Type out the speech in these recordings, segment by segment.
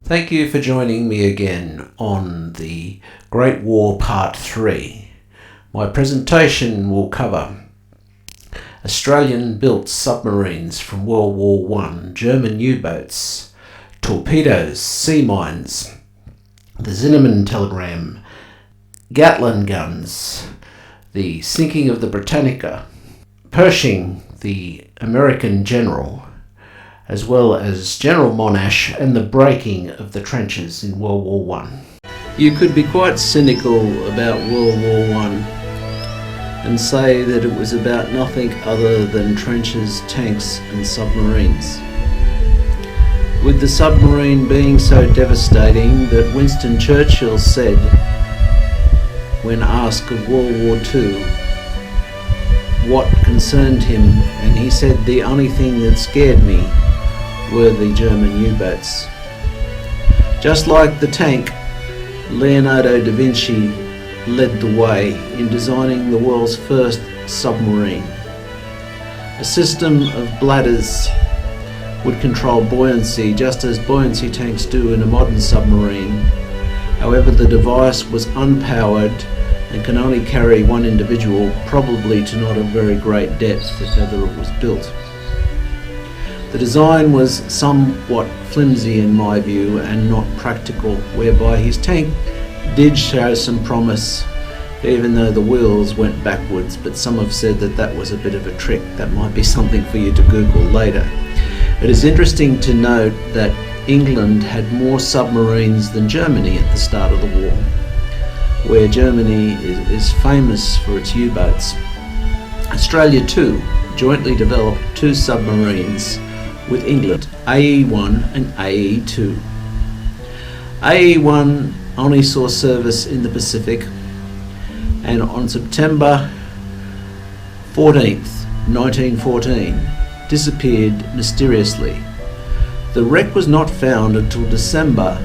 Thank you for joining me again on the Great War Part 3. My presentation will cover Australian-built submarines from World War I, German U-boats, torpedoes, sea mines, the Zinnemann telegram, Gatlin guns, the sinking of the Britannica, Pershing, the American general, as well as General Monash and the breaking of the trenches in World War I. You could be quite cynical about World War I and say that it was about nothing other than trenches, tanks and submarines. With the submarine being so devastating that Winston Churchill said, when asked of World War II what concerned him, and he said the only thing that scared me were the German U-boats. Just like the tank, Leonardo da Vinci led the way in designing the world's first submarine. A system of bladders would control buoyancy just as buoyancy tanks do in a modern submarine. However, the device was unpowered and can only carry one individual, probably to not a very great depth if ever it was built. The design was somewhat flimsy in my view and not practical, whereby his tank did show some promise even though the wheels went backwards, but some have said that that was a bit of a trick. That might be something for you to Google later. It is interesting to note that England had more submarines than Germany at the start of the war, where Germany is famous for its U-boats. Australia too jointly developed two submarines with England, AE1 and AE2. AE1 only saw service in the Pacific, and on September 14th, 1914, disappeared mysteriously. The wreck was not found until December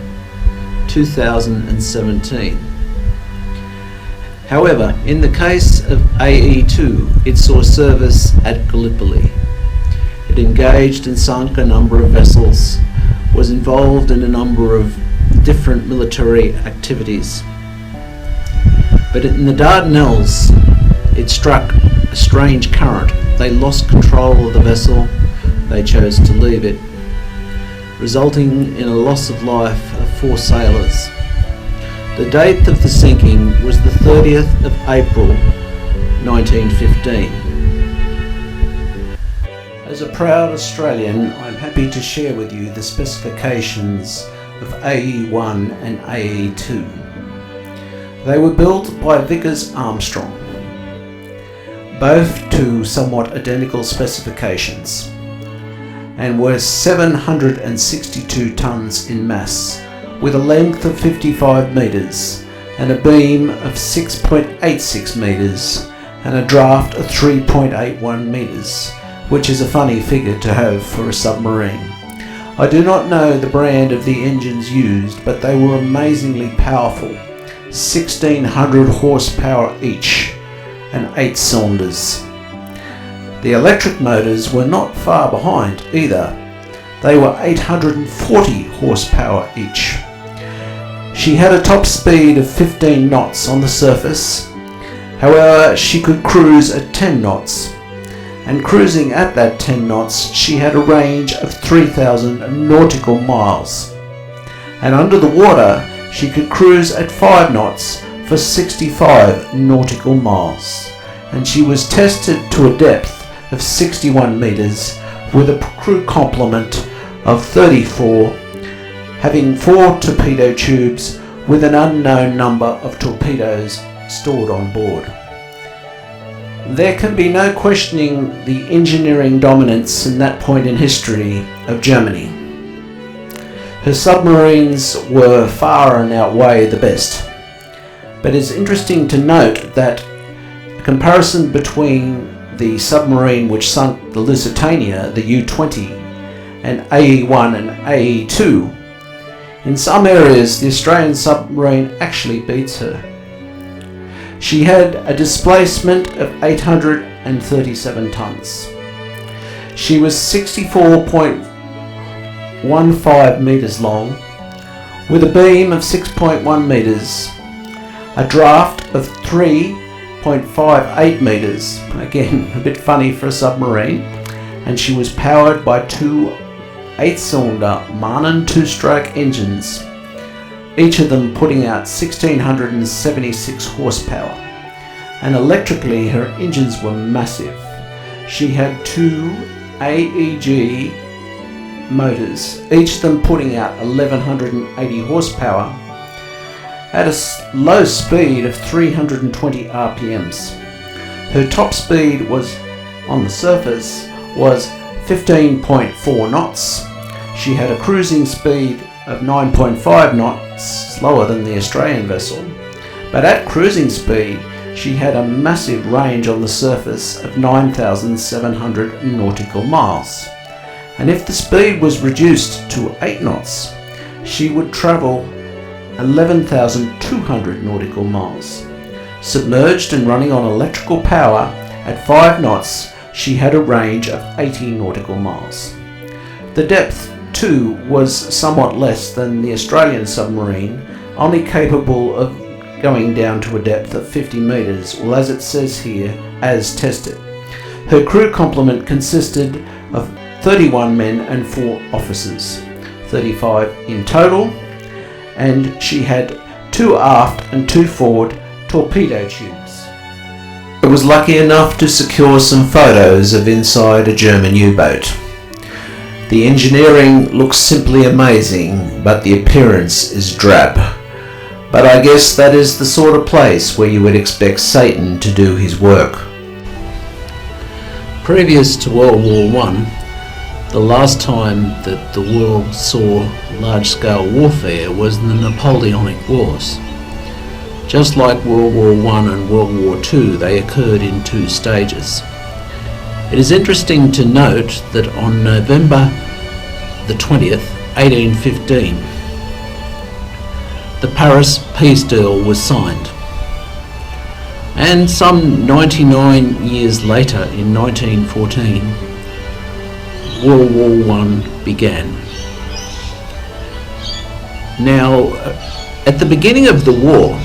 2017. However, in the case of AE2, it saw service at Gallipoli. It engaged and sunk a number of vessels, was involved in a number of different military activities. But in the Dardanelles, it struck a strange current. They lost control of the vessel, they chose to leave it, resulting in a loss of life of 4 sailors. The date of the sinking was the 30th of April 1915. As a proud Australian, I'm happy to share with you the specifications of AE1 and AE2. They were built by Vickers Armstrong, both to somewhat identical specifications, and were 762 tons in mass, with a length of 55 metres and a beam of 6.86 metres and a draft of 3.81 metres, which is a funny figure to have for a submarine. I do not know the brand of the engines used, but they were amazingly powerful, 1600 horsepower each and 8 cylinders. The electric motors were not far behind either. They were 840 horsepower each. She had a top speed of 15 knots on the surface. However, she could cruise at 10 knots. And cruising at that 10 knots, she had a range of 3,000 nautical miles. And under the water, she could cruise at 5 knots for 65 nautical miles. And she was tested to a depth of 61 metres with a crew complement of 34, having 4 torpedo tubes with an unknown number of torpedoes stored on board. There can be no questioning the engineering dominance in that point in history of Germany. Her submarines were far and outweigh the best. But it's interesting to note that a comparison between the submarine which sunk the Lusitania, the U-20, and AE1 and AE2, in some areas the Australian submarine actually beats her. She had a displacement of 837 tons. She was 64.15 metres long, With a beam of 6.1 metres, a draft of 3.58 metres, again a bit funny for a submarine, and she was powered by two 8-cylinder Marnin 2-stroke engines, each of them putting out 1676 horsepower, and electrically her engines were massive. She had two AEG motors, each of them putting out 1180 horsepower at a low speed of 320 RPMs. Her top speed was, on the surface, was 15.4 knots. She had a cruising speed of 9.5 knots, slower than the Australian vessel, but at cruising speed she had a massive range on the surface of 9,700 nautical miles, and if the speed was reduced to 8 knots, she would travel 11,200 nautical miles. Submerged and running on electrical power at 5 knots, she had a range of 80 nautical miles. The depth, too, was somewhat less than the Australian submarine, only capable of going down to a depth of 50 metres, well, as it says here, as tested. Her crew complement consisted of 31 men and 4 officers, 35 in total, and she had 2 aft and 2 forward torpedo tubes. I was lucky enough to secure some photos of inside a German U-boat. The engineering looks simply amazing, but the appearance is drab. But I guess that is the sort of place where you would expect Satan to do his work. Previous to World War I, the last time that the world saw large-scale warfare was the Napoleonic Wars. Just like World War I and World War II, they occurred in 2 stages. It is interesting to note that on November the 20th, 1815, the Paris Peace Deal was signed. And some 99 years later, in 1914, World War I began. Now, at the beginning of the war,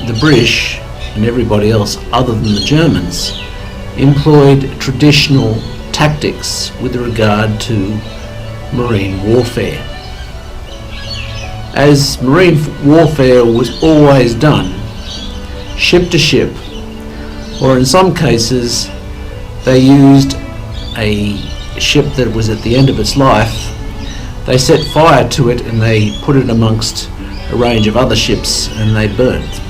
the British and everybody else other than the Germans employed traditional tactics with regard to marine warfare. As marine warfare was always done, ship to ship, or in some cases they used a ship that was at the end of its life, they set fire to it and they put it amongst a range of other ships and they burnt,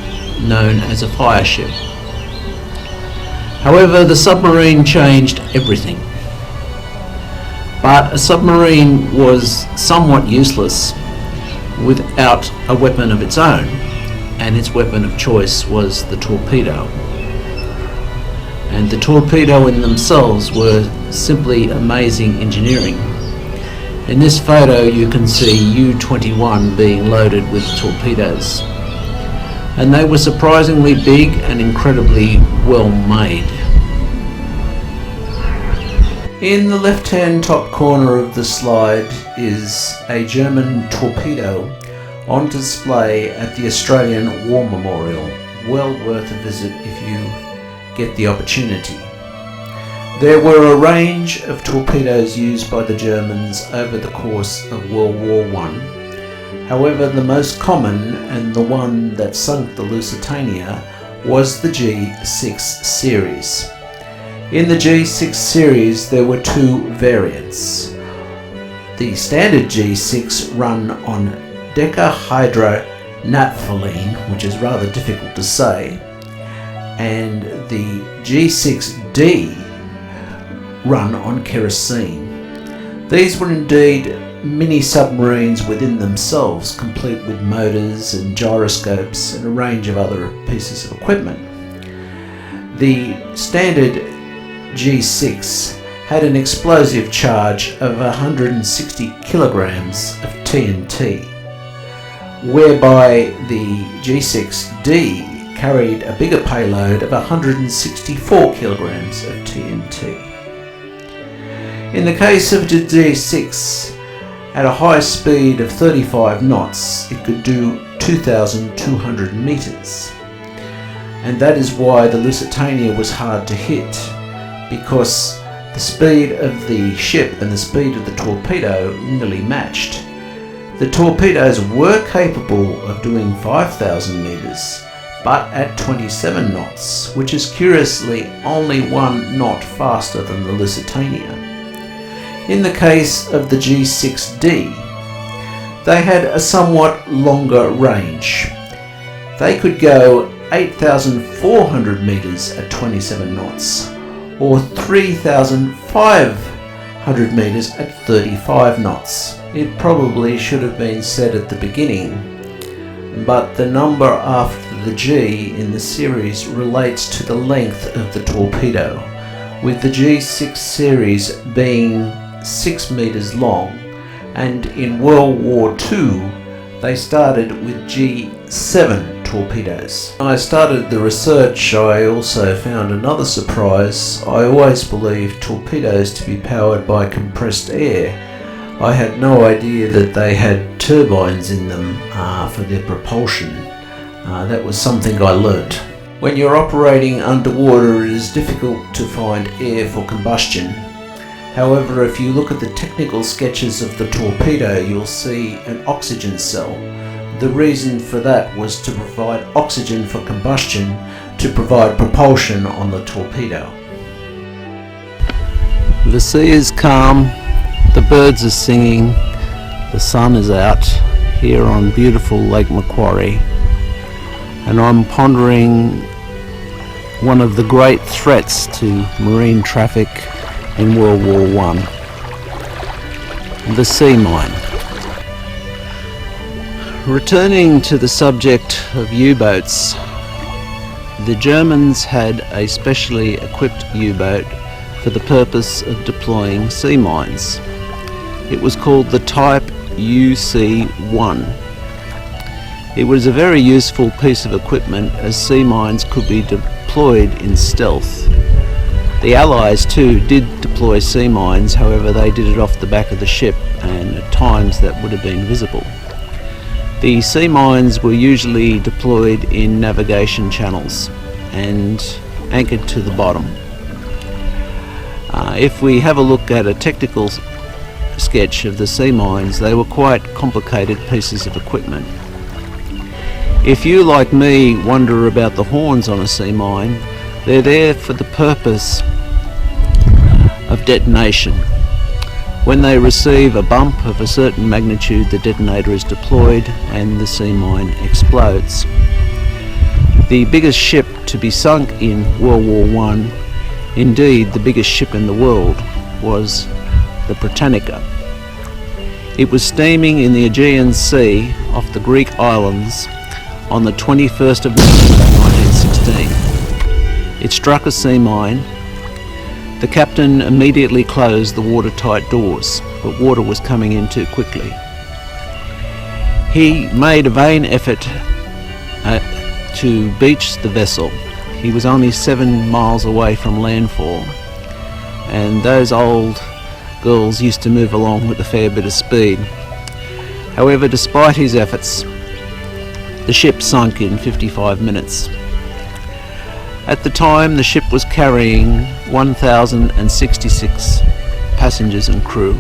known as a fire ship. However, the submarine changed everything. But a submarine was somewhat useless without a weapon of its own, and its weapon of choice was the torpedo. And the torpedo in themselves were simply amazing engineering. In this photo you can see U-21 being loaded with torpedoes, and they were surprisingly big and incredibly well made. In the left-hand top corner of the slide is a German torpedo on display at the Australian War Memorial. Well worth a visit if you get the opportunity. There were a range of torpedoes used by the Germans over the course of World War I. However, the most common and the one that sunk the Lusitania was the G6 series. In the G6 series there were 2 variants. The standard G6 run on decahydronaphthalene, which is rather difficult to say, and the G6D run on kerosene. These were indeed mini submarines within themselves, complete with motors and gyroscopes and a range of other pieces of equipment. The standard G6 had an explosive charge of 160 kilograms of TNT, whereby the G6D carried a bigger payload of 164 kilograms of TNT. In the case of the G6, At a high speed of 35 knots, it could do 2,200 meters. And that is why the Lusitania was hard to hit, because the speed of the ship and the speed of the torpedo nearly matched. The torpedoes were capable of doing 5,000 meters, but at 27 knots, which is curiously only 1 knot faster than the Lusitania. In the case of the G6D, they had a somewhat longer range. They could go 8,400 meters at 27 knots, or 3,500 meters at 35 knots. It probably should have been said at the beginning, but the number after the G in the series relates to the length of the torpedo, with the G6 series being 6 meters long, and in World War II they started with G7 torpedoes. When I started the research, I also found another surprise. I always believed torpedoes to be powered by compressed air. I had no idea that they had turbines in them for their propulsion. That was something I learnt. When you're operating underwater, it is difficult to find air for combustion. However, if you look at the technical sketches of the torpedo, you'll see an oxygen cell. The reason for that was to provide oxygen for combustion to provide propulsion on the torpedo. The sea is calm, the birds are singing, the sun is out here on beautiful Lake Macquarie, and I'm pondering one of the great threats to marine traffic in World War I, the sea mine. Returning to the subject of U-boats, the Germans had a specially equipped U-boat for the purpose of deploying sea mines. It was called the Type UC-1. It was a very useful piece of equipment, as sea mines could be deployed in stealth. The Allies too did deploy sea mines, however they did it off the back of the ship, and at times that would have been visible. The sea mines were usually deployed in navigation channels and anchored to the bottom. If we have a look at a technical sketch of the sea mines, they were quite complicated pieces of equipment. If you, like me, wonder about the horns on a sea mine, they're there for the purpose of detonation. When they receive a bump of a certain magnitude, the detonator is deployed and the sea mine explodes. The biggest ship to be sunk in World War I, indeed the biggest ship in the world, was the Britannica. It was steaming in the Aegean Sea off the Greek islands on the 21st of November 1916. It struck a sea mine. The captain immediately closed the watertight doors, but water was coming in too quickly. He made a vain effort to beach the vessel. He was only 7 miles away from landfall, and those old girls used to move along with a fair bit of speed. However, despite his efforts, the ship sunk in 55 minutes. At the time, the ship was carrying 1,066 passengers and crew,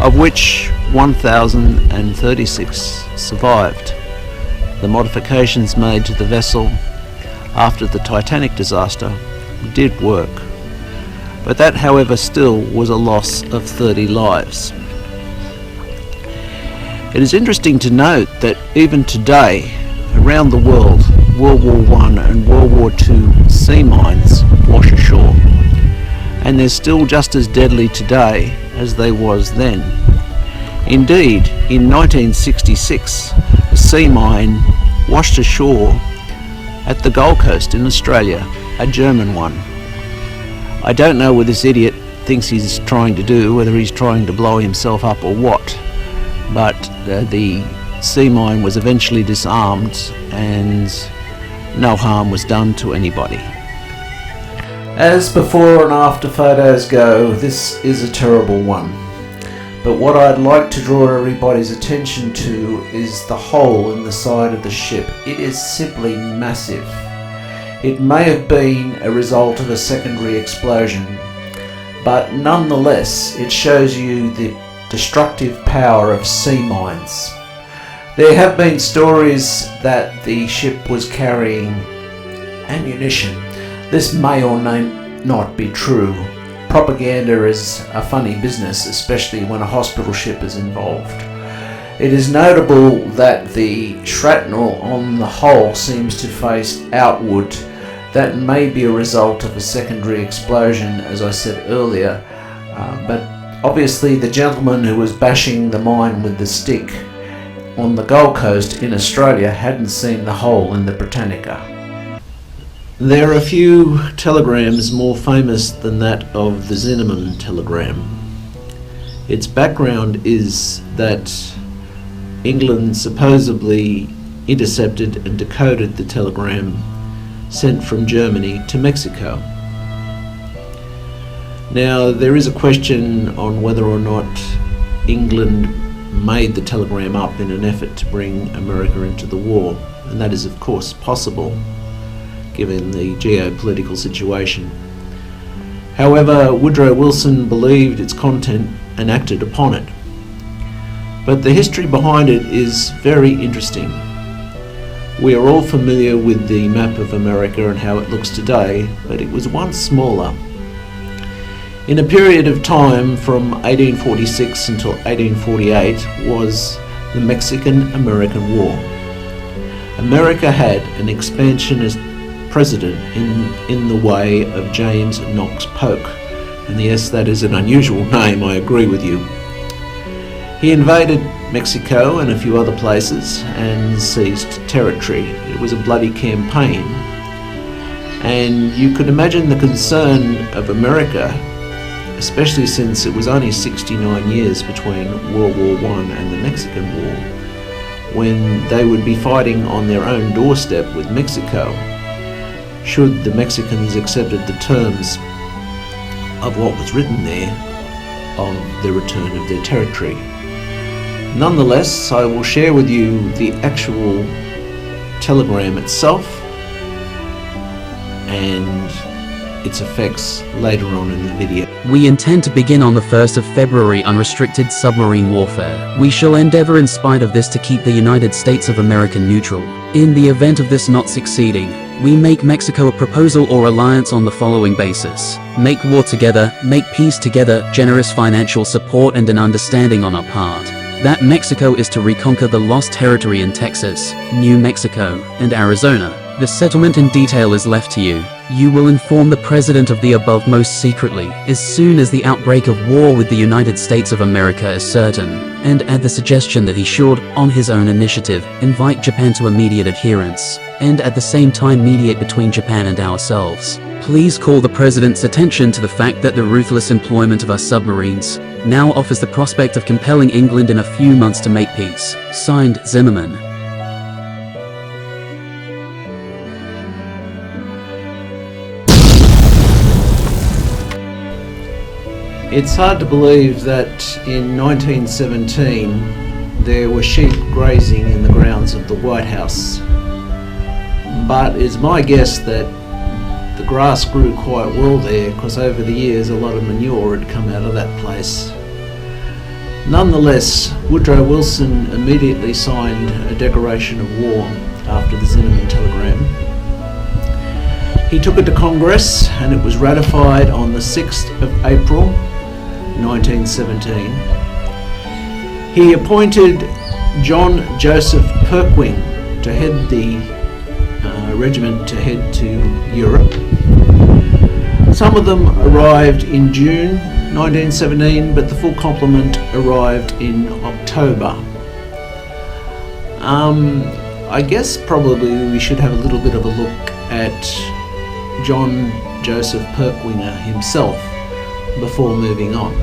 of which 1,036 survived. The modifications made to the vessel after the Titanic disaster did work, but that, however, still was a loss of 30 lives. It is interesting to note that even today, around the world, World War I and World War II sea mines wash ashore, and they're still just as deadly today as they was then. Indeed, in 1966, a sea mine washed ashore at the Gold Coast in Australia, a German one. I don't know what this idiot thinks he's trying to do, whether he's trying to blow himself up or what, but the sea mine was eventually disarmed and no harm was done to anybody. As before and after photos go, this is a terrible one. But what I'd like to draw everybody's attention to is the hole in the side of the ship. It is simply massive. It may have been a result of a secondary explosion, but nonetheless it shows you the destructive power of sea mines. There have been stories that the ship was carrying ammunition. This may or may not be true. Propaganda is a funny business, especially when a hospital ship is involved. It is notable that the shrapnel on the hull seems to face outward. That may be a result of a secondary explosion, as I said earlier, but obviously the gentleman who was bashing the mine with the stick on the Gold Coast in Australia hadn't seen the hole in the Britannica. There are a few telegrams more famous than that of the Zinnemann telegram. Its background is that England supposedly intercepted and decoded the telegram sent from Germany to Mexico. Now, there is a question on whether or not England made the telegram up in an effort to bring America into the war, and that is of course possible given the geopolitical situation. However, Woodrow Wilson believed its content and acted upon it. But the history behind it is very interesting. We are all familiar with the map of America and how it looks today, but it was once smaller. In a period of time from 1846 until 1848 was the Mexican-American War. America had an expansionist president in the way of James Knox Polk, and yes, that is an unusual name, I agree with you. He invaded Mexico and a few other places and seized territory. It was a bloody campaign, and you could imagine the concern of America, especially since it was only 69 years between World War I and the Mexican War, when they would be fighting on their own doorstep with Mexico, should the Mexicans accepted the terms of what was written there of the return of their territory. Nonetheless, I will share with you the actual telegram itself and its effects later on in the video. We intend to begin on the 1st of February unrestricted submarine warfare. We shall endeavor in spite of this to keep the United States of America neutral. In the event of this not succeeding, we make Mexico a proposal or alliance on the following basis: make war together, make peace together, generous financial support and an understanding on our part that Mexico is to reconquer the lost territory in Texas, New Mexico, and Arizona. The settlement in detail is left to you. You will inform the President of the above most secretly, as soon as the outbreak of war with the United States of America is certain, and add the suggestion that he should, on his own initiative, invite Japan to immediate adherence, and at the same time mediate between Japan and ourselves. Please call the President's attention to the fact that the ruthless employment of our submarines now offers the prospect of compelling England in a few months to make peace. Signed, Zimmerman. It's hard to believe that in 1917 there were sheep grazing in the grounds of the White House, but it's my guess that the grass grew quite well there because over the years a lot of manure had come out of that place. Nonetheless, Woodrow Wilson immediately signed a declaration of war after the Zinnemann telegram. He took it to Congress and it was ratified on the 6th of April 1917. He appointed John Joseph Pershing to head the regiment to head to Europe. Some of them arrived in June 1917, but the full complement arrived in October. I guess probably we should have a little bit of a look at John Joseph Pershing himself before moving on.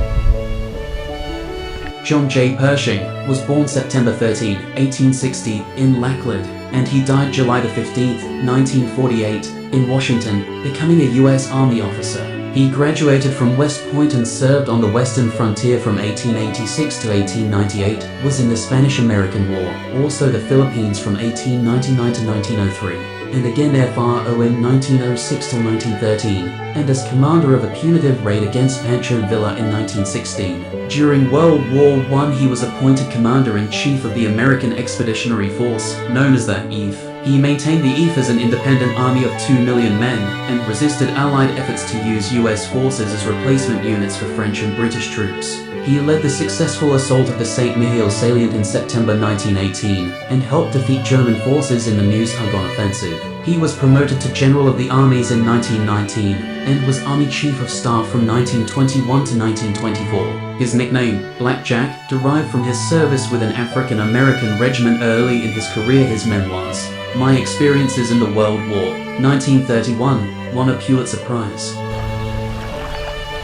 John J. Pershing was born September 13, 1860 in Lackland, and he died July 15, 1948 in Washington, becoming a U.S. Army officer. He graduated from West Point and served on the Western frontier from 1886 to 1898, was in the Spanish-American War, also the Philippines from 1899 to 1903, and again FROM 1906 till 1913, and as commander of a punitive raid against Pancho Villa in 1916. During World War I, he was appointed Commander-in-Chief of the American Expeditionary Force, known as the EVE. He maintained the EVE as an independent army of 2 million men, and resisted Allied efforts to use US forces as replacement units for French and British troops. He led the successful assault of the St. Mihiel salient in September 1918, and helped defeat German forces in the Meuse-Argonne offensive. He was promoted to General of the Armies in 1919, and was Army Chief of Staff from 1921 to 1924. His nickname, Blackjack, derived from his service with an African-American regiment early in his career. His memoirs, My Experiences in the World War, 1931, won a Pulitzer Prize.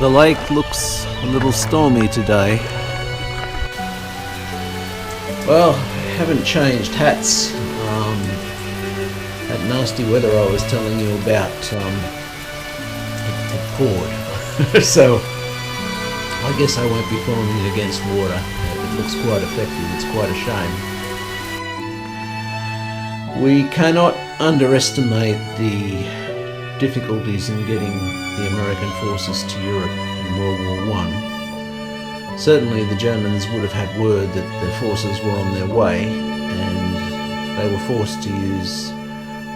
The lake looks a little stormy today. Well, I haven't changed hats. That nasty weather I was telling you about, it poured. So I guess I won't be falling in against water. It looks quite effective. It's quite a shame. We cannot underestimate the difficulties in getting the American forces to Europe in World War I. Certainly the Germans would have had word that their forces were on their way, and they were forced to use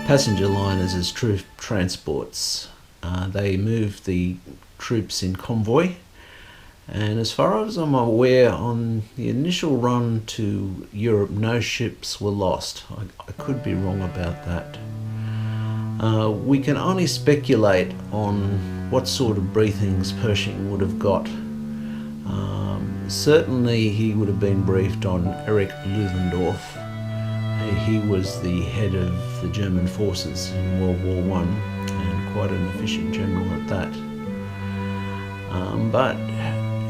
passenger liners as troop transports. They moved the troops in convoy, and as far as I'm aware, on the initial run to Europe, no ships were lost. I could be wrong about that. We can only speculate on what sort of briefings Pershing would have got. Certainly he would have been briefed on Erich Ludendorff. He was the head of the German forces in World War I, and quite an efficient general at that. But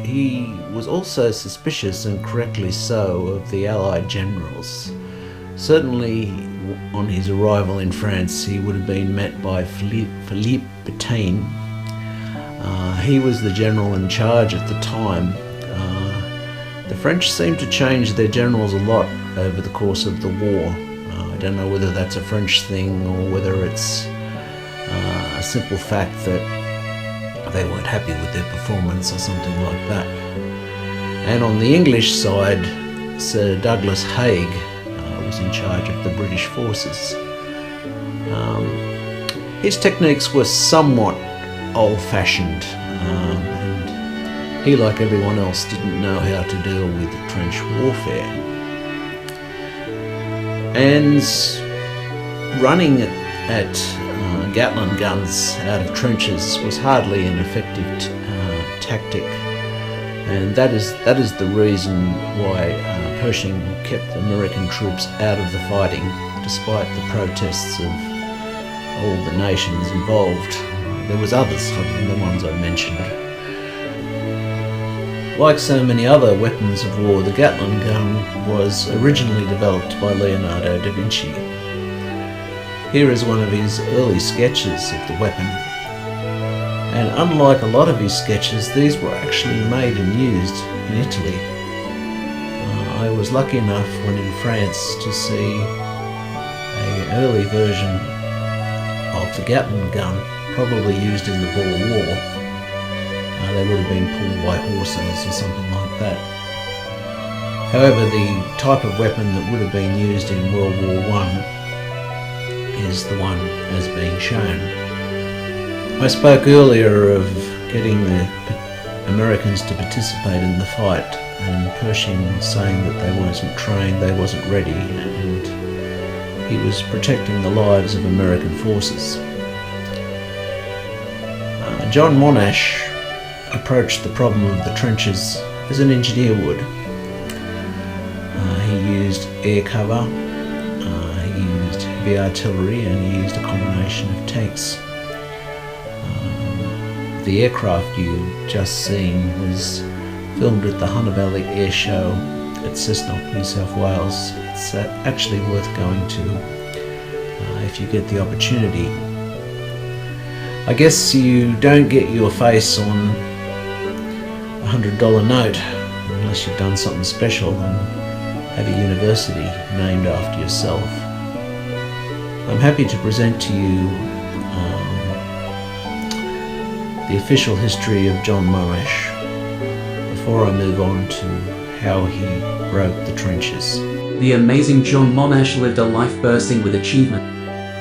he was also suspicious, and correctly so, of the Allied generals. Certainly on his arrival in France, he would have been met by Philippe Pétain. He was the general in charge at the time. The French seemed to change their generals a lot over the course of the war. I don't know whether that's a French thing or whether it's a simple fact that they weren't happy with their performance or something like that. And on the English side, Sir Douglas Haig was in charge of the British forces. His techniques were somewhat old-fashioned, and he, like everyone else, didn't know how to deal with trench warfare. And running at Gatlin guns out of trenches was hardly an effective tactic, and that is the reason why Pershing kept American troops out of the fighting, despite the protests of all the nations involved. There was others other than the ones I mentioned. Like so many other weapons of war, the Gatlin gun was originally developed by Leonardo da Vinci. Here is one of his early sketches of the weapon. And unlike a lot of his sketches, these were actually made and used in Italy. I was lucky enough when in France to see an early version of the Gatlin gun, probably used in the Boer War. They would have been pulled by horses or something like that. However, the type of weapon that would have been used in World War I is the one as being shown. I spoke earlier of getting the Americans to participate in the fight, and Pershing saying that they wasn't trained, they wasn't ready, and he was protecting the lives of American forces. John Monash approached the problem of the trenches as an engineer would. He used air cover, he used heavy artillery, and he used a combination of tanks. The aircraft you've just seen was filmed at the Hunter Valley Air Show at Cessnock, New South Wales. It's actually worth going to if you get the opportunity. I guess you don't get your face on a $100 note unless you've done something special and have a university named after yourself. I'm happy to present to you the official history of John Monash before I move on to how he broke the trenches. The amazing John Monash lived a life bursting with achievement.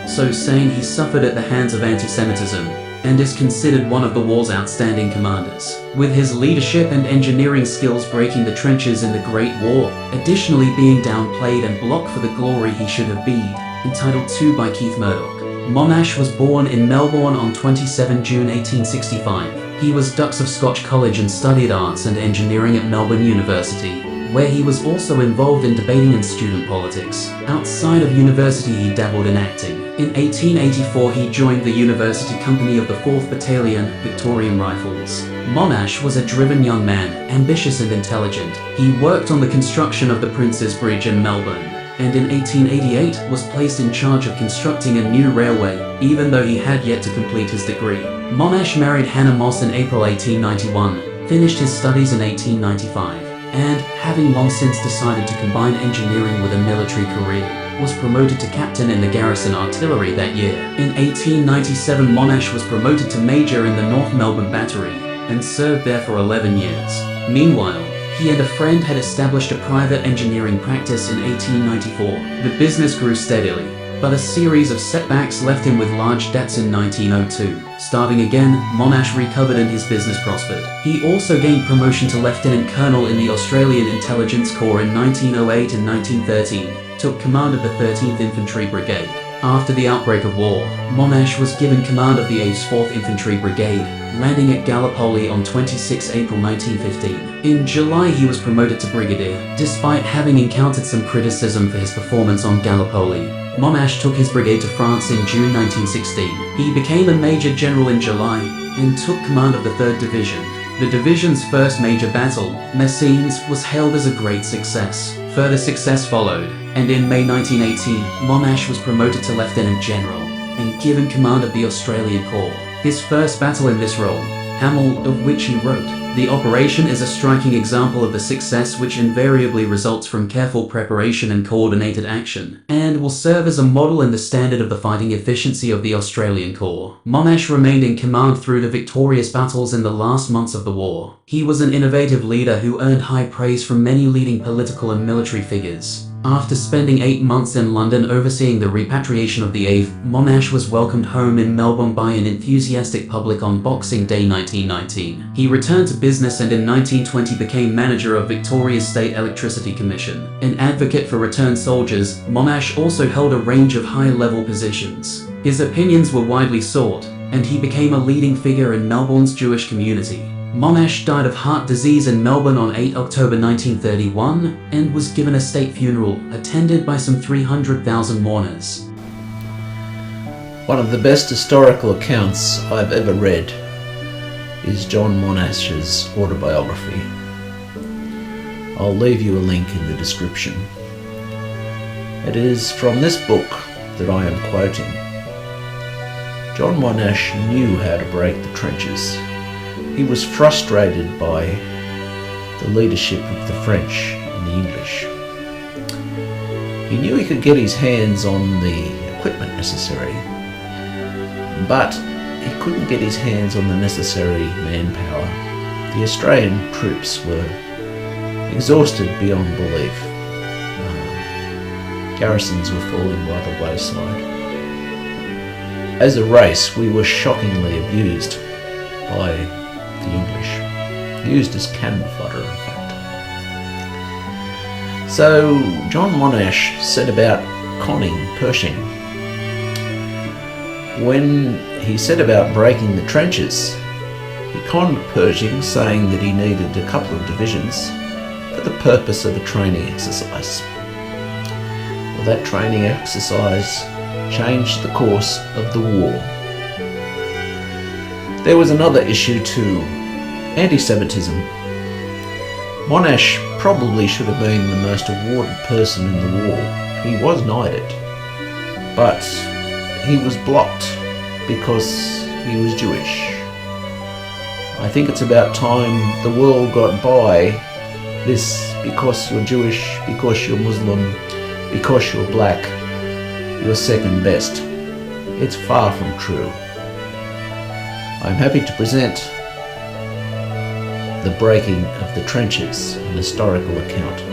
So saying, he suffered at the hands of anti-Semitism and is considered one of the war's outstanding commanders, with his leadership and engineering skills breaking the trenches in the Great War, additionally being downplayed and blocked for the glory he should have been entitled to by Keith Murdoch. Monash was born in Melbourne on 27 June 1865. He was Dux of Scotch College and studied arts and engineering at Melbourne University, where he was also involved in debating and student politics. Outside of university, he dabbled in acting. In 1884, he joined the University Company of the 4th Battalion, Victorian Rifles. Monash was a driven young man, ambitious and intelligent. He worked on the construction of the Prince's Bridge in Melbourne, and in 1888 was placed in charge of constructing a new railway, even though he had yet to complete his degree. Monash married Hannah Moss in April 1891, finished his studies in 1895, and, having long since decided to combine engineering with a military career, was promoted to captain in the garrison artillery that year. In 1897, Monash was promoted to major in the North Melbourne Battery, and served there for 11 years. Meanwhile, he and a friend had established a private engineering practice in 1894. The business grew steadily, but a series of setbacks left him with large debts in 1902. Starting again, Monash recovered and his business prospered. He also gained promotion to Lieutenant Colonel in the Australian Intelligence Corps in 1908 and 1913, took command of the 13th Infantry Brigade. After the outbreak of war, Monash was given command of the 8th 4th Infantry Brigade, landing at Gallipoli on 26 April 1915. In July, he was promoted to brigadier. Despite having encountered some criticism for his performance on Gallipoli, Monash took his brigade to France in June 1916. He became a major general in July and took command of the 3rd Division. The division's first major battle, Messines, was hailed as a great success. Further success followed, and in May 1918, Monash was promoted to Lieutenant General and given command of the Australian Corps. His first battle in this role, Hamel, of which he wrote, "The operation is a striking example of the success which invariably results from careful preparation and coordinated action, and will serve as a model and the standard of the fighting efficiency of the Australian Corps." Monash remained in command through the victorious battles in the last months of the war. He was an innovative leader who earned high praise from many leading political and military figures. After spending 8 months in London overseeing the repatriation of the 8th, Monash was welcomed home in Melbourne by an enthusiastic public on Boxing Day 1919. He returned to business and in 1920 became manager of Victoria's State Electricity Commission. An advocate for returned soldiers, Monash also held a range of high-level positions. His opinions were widely sought, and he became a leading figure in Melbourne's Jewish community. Monash died of heart disease in Melbourne on 8 October 1931 and was given a state funeral, attended by some 300,000 mourners. One of the best historical accounts I've ever read is John Monash's autobiography. I'll leave you a link in the description. It is from this book that I am quoting. John Monash knew how to break the trenches. He was frustrated by the leadership of the French and the English. He knew he could get his hands on the equipment necessary, but he couldn't get his hands on the necessary manpower. The Australian troops were exhausted beyond belief. Garrisons were falling by the wayside. As a race, we were shockingly abused by the English, used as cannon fodder, in fact. So John Monash set about conning Pershing. When he set about breaking the trenches, he conned Pershing, saying that he needed a couple of divisions for the purpose of a training exercise. Well, that training exercise changed the course of the war. There was another issue too, anti-Semitism. Monash probably should have been the most awarded person in the war. He was knighted, but he was blocked because he was Jewish. I think it's about time the world got by this because you're Jewish, because you're Muslim, because you're black, you're second best. It's far from true. I'm happy to present The Breaking of the Trenches, an historical account.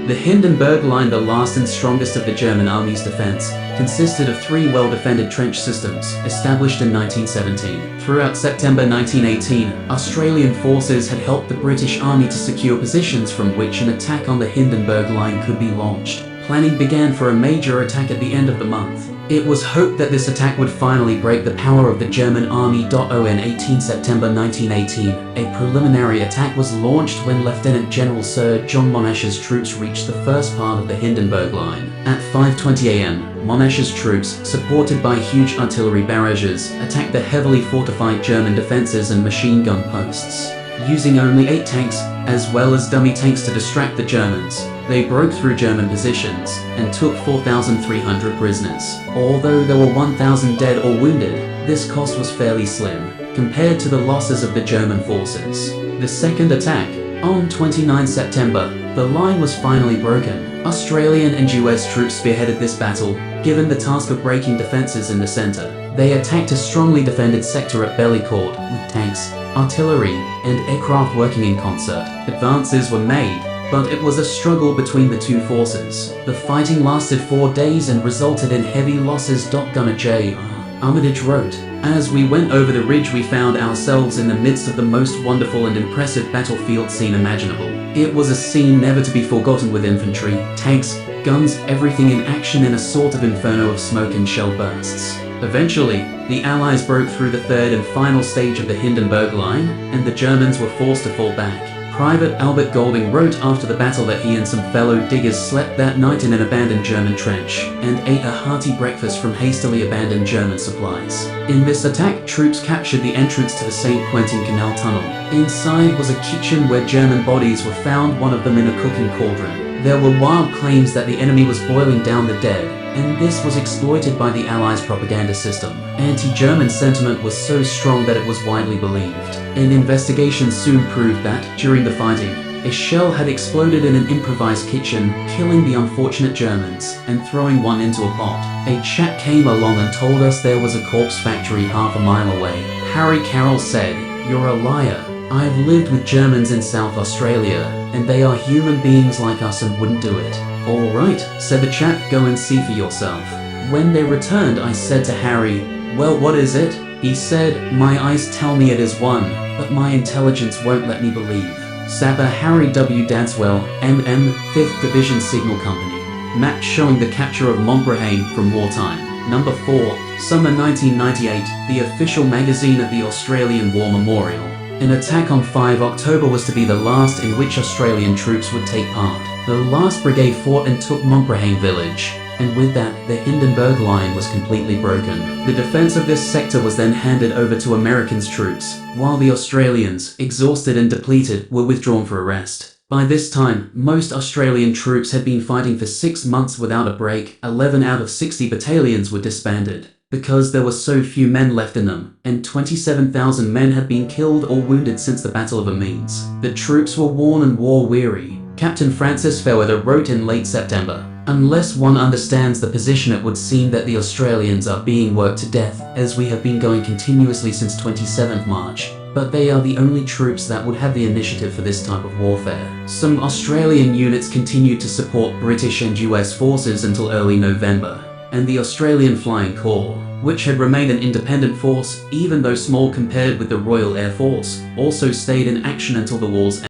The Hindenburg Line, the last and strongest of the German army's defense, consisted of 3 well-defended trench systems established in 1917. Throughout September 1918, Australian forces had helped the British Army to secure positions from which an attack on the Hindenburg Line could be launched. Planning began for a major attack at the end of the month. It was hoped that this attack would finally break the power of the German army. On 18 September 1918, a preliminary attack was launched when Lieutenant General Sir John Monash's troops reached the first part of the Hindenburg Line. At 5:20 a.m., Monash's troops, supported by huge artillery barrages, attacked the heavily fortified German defenses and machine gun posts. Using only 8 tanks, as well as dummy tanks to distract the Germans, they broke through German positions and took 4,300 prisoners. Although there were 1,000 dead or wounded, this cost was fairly slim compared to the losses of the German forces. The second attack, on 29 September, the line was finally broken. Australian and US troops spearheaded this battle, given the task of breaking defenses in the center. They attacked a strongly defended sector at Bellicourt with tanks, artillery, and aircraft working in concert. Advances were made, but it was a struggle between the two forces. The fighting lasted 4 days and resulted in heavy losses. Gunner J. Armitage wrote, "As we went over the ridge we found ourselves in the midst of the most wonderful and impressive battlefield scene imaginable. It was a scene never to be forgotten, with infantry, tanks, guns, everything in action in a sort of inferno of smoke and shell bursts." Eventually, the Allies broke through the third and final stage of the Hindenburg Line, and the Germans were forced to fall back. Private Albert Golding wrote after the battle that he and some fellow diggers slept that night in an abandoned German trench, and ate a hearty breakfast from hastily abandoned German supplies. In this attack, troops captured the entrance to the St. Quentin Canal Tunnel. Inside was a kitchen where German bodies were found, one of them in a cooking cauldron. There were wild claims that the enemy was boiling down the dead, and this was exploited by the Allies' propaganda system. Anti-German sentiment was so strong that it was widely believed. An investigation soon proved that, during the fighting, a shell had exploded in an improvised kitchen, killing the unfortunate Germans and throwing one into a pot. A chap came along and told us there was a corpse factory half a mile away. Harry Carroll said, "You're a liar. I've lived with Germans in South Australia, and they are human beings like us and wouldn't do it." "All right," said the chap, "go and see for yourself." When they returned, I said to Harry, "Well, what is it?" He said, "My eyes tell me it is one, but my intelligence won't let me believe." Sapper Harry W. Dadswell, MM, 5th Division Signal Company. Map showing the capture of Montbretagne from wartime. Number 4, Summer 1998, the official magazine of the Australian War Memorial. An attack on 5 October was to be the last in which Australian troops would take part. The last brigade fought and took Montbretagne village, and with that, the Hindenburg Line was completely broken. The defense of this sector was then handed over to American troops, while the Australians, exhausted and depleted, were withdrawn for a rest. By this time, most Australian troops had been fighting for 6 months without a break. 11 out of 60 battalions were disbanded, because there were so few men left in them, and 27,000 men had been killed or wounded since the Battle of Amiens. The troops were worn and war-weary. Captain Francis Fairweather wrote in late September, "Unless one understands the position, it would seem that the Australians are being worked to death, as we have been going continuously since 27th March. But they are the only troops that would have the initiative for this type of warfare." Some Australian units continued to support British and US forces until early November, and the Australian Flying Corps, which had remained an independent force, even though small compared with the Royal Air Force, also stayed in action until the war's end.